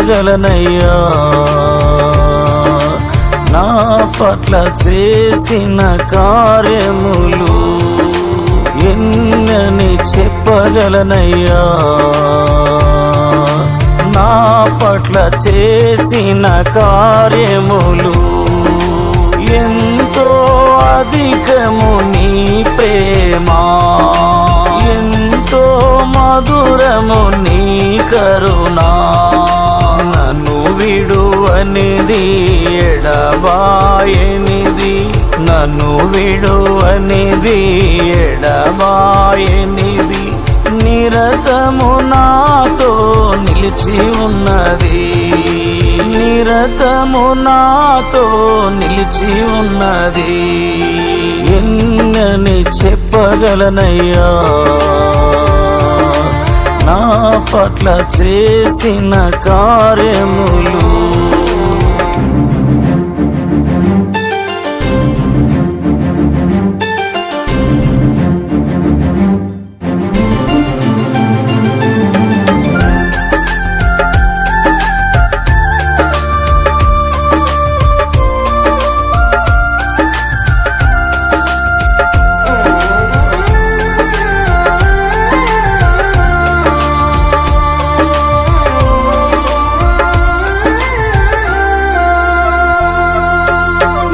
చెప్పగలనయ్యా నా పట్ల చేసిన కార్యములు ఎన్నని చెప్పగలనయ్యా నా పట్ల చేసిన కార్యములు ఎంతో అధికము నీ ప్రేమ ఎంతో మధురము నీ కరుణ నన్ను విడువనిది ఎడబాయనిది నన్ను విడువనిది ఎడబాయనిది నిరతము నాతో నిలిచి ఉన్నది నిరతము నాతో నిలిచి ఉన్నది ఎన్నని చెప్పగలనయ్యా నా పట్ల చేసిన కార్యములు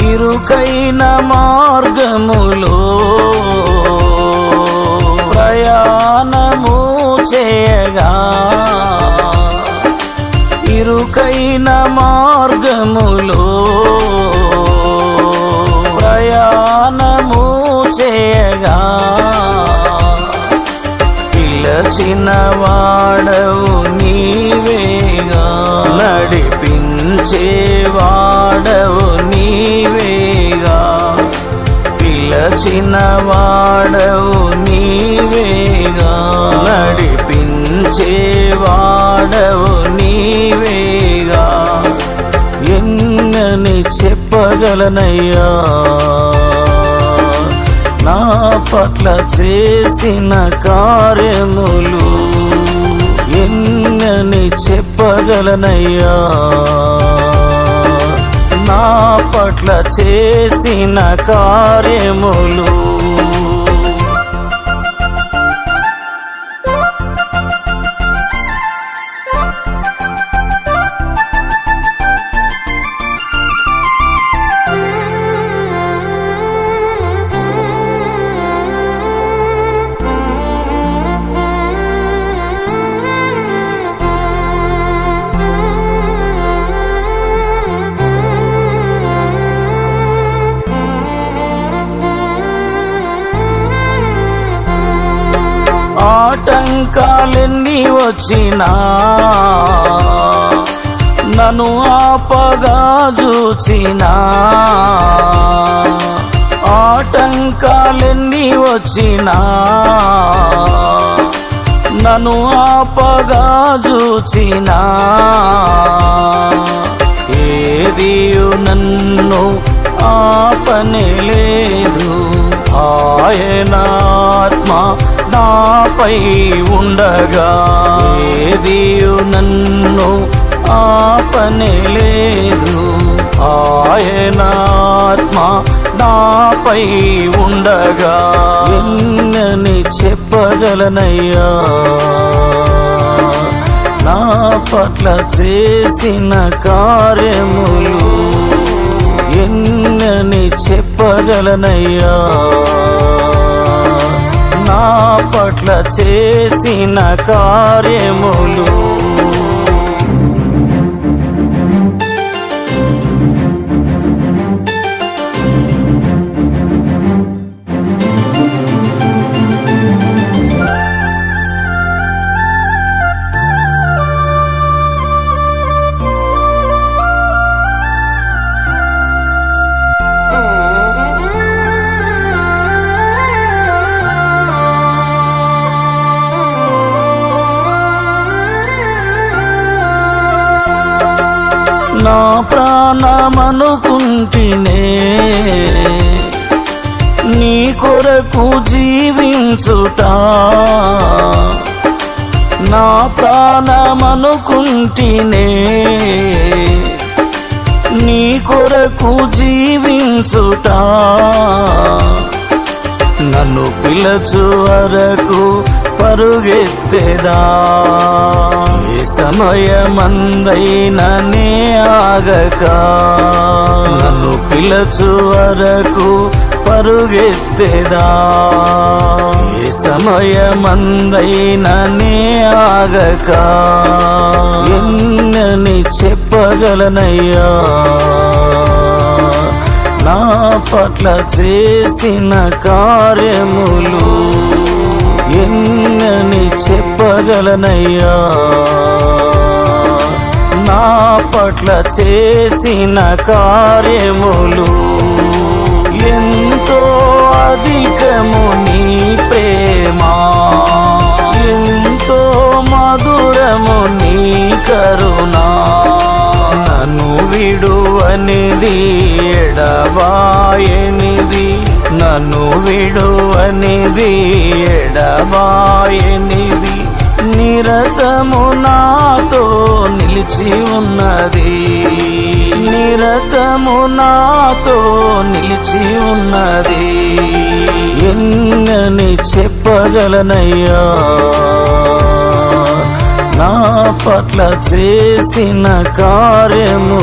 ఇరుకైన మార్గములో ప్రయాణము చేయగా ఇరుకైన మార్గములో ప్రయాణము చేయగా పిలచిన వాడవు నీవేగా నడిపించేవాడవు నీవేగా పిలచిన వాడవు నీవేగా నడిపించేవాడవు నీవేగా ఎన్నని చెప్పగలనయ్యా నా పట్ల చేసిన కార్యములు ఎన్నని చెప్పగలనయ్యా నా పట్ల చేసిన కార్యములు ఆటంకాలెన్ని వచ్చినా నన్ను ఆపగా చూచినా ఆటంకాలెన్ని వచ్చినా నన్ను ఆపగా చూచినా ఏదియు నన్ను ఆపనే లేదు ఆయన ఆత్మ నాపై ఉండగా ఏదియు నన్ను ఆపనే లేదు ఆయన ఆత్మ నాపై ఉండగా ఎన్నని చెప్పగలనయ్యా నా పట్ల చేసిన కార్యములు ఎన్నని చెప్పగలనయ్యా నా పట్ల చేసిన కార్యములు నా ప్రాణమనుకుంటినే నీ కొరకు జీవించుట నా ప్రాణమనుకుంటినే నీ కొరకు జీవించుట నన్ను పిలచు వరకు పరుగెత్తెదా ఏ సమయమందైనా నే ఆగక నన్ను పిలచు వరకు పరుగెత్తెదా ఏ సమయమందైనా నే ఆగక ఎన్నని చెప్పగలనయ్యా నా పట్ల చేసిన కార్యములు ఎన్నని చెప్పగలనయ్యా నా పట్ల చేసిన కార్యములు ఎంతో అధికము నీ ప్రేమ ఎంతో మధురము నీ కరుణ నన్ను విడువనిది ఎడబాయనిది నన్ను విడువనిది ఎడబాయనిది నిరతము నాతో నిలిచి ఉన్నది నిరతము నాతో నిలిచి ఉన్నది ఎన్నని చెప్పగలనయ్యా నా పట్ల చేసిన కార్యము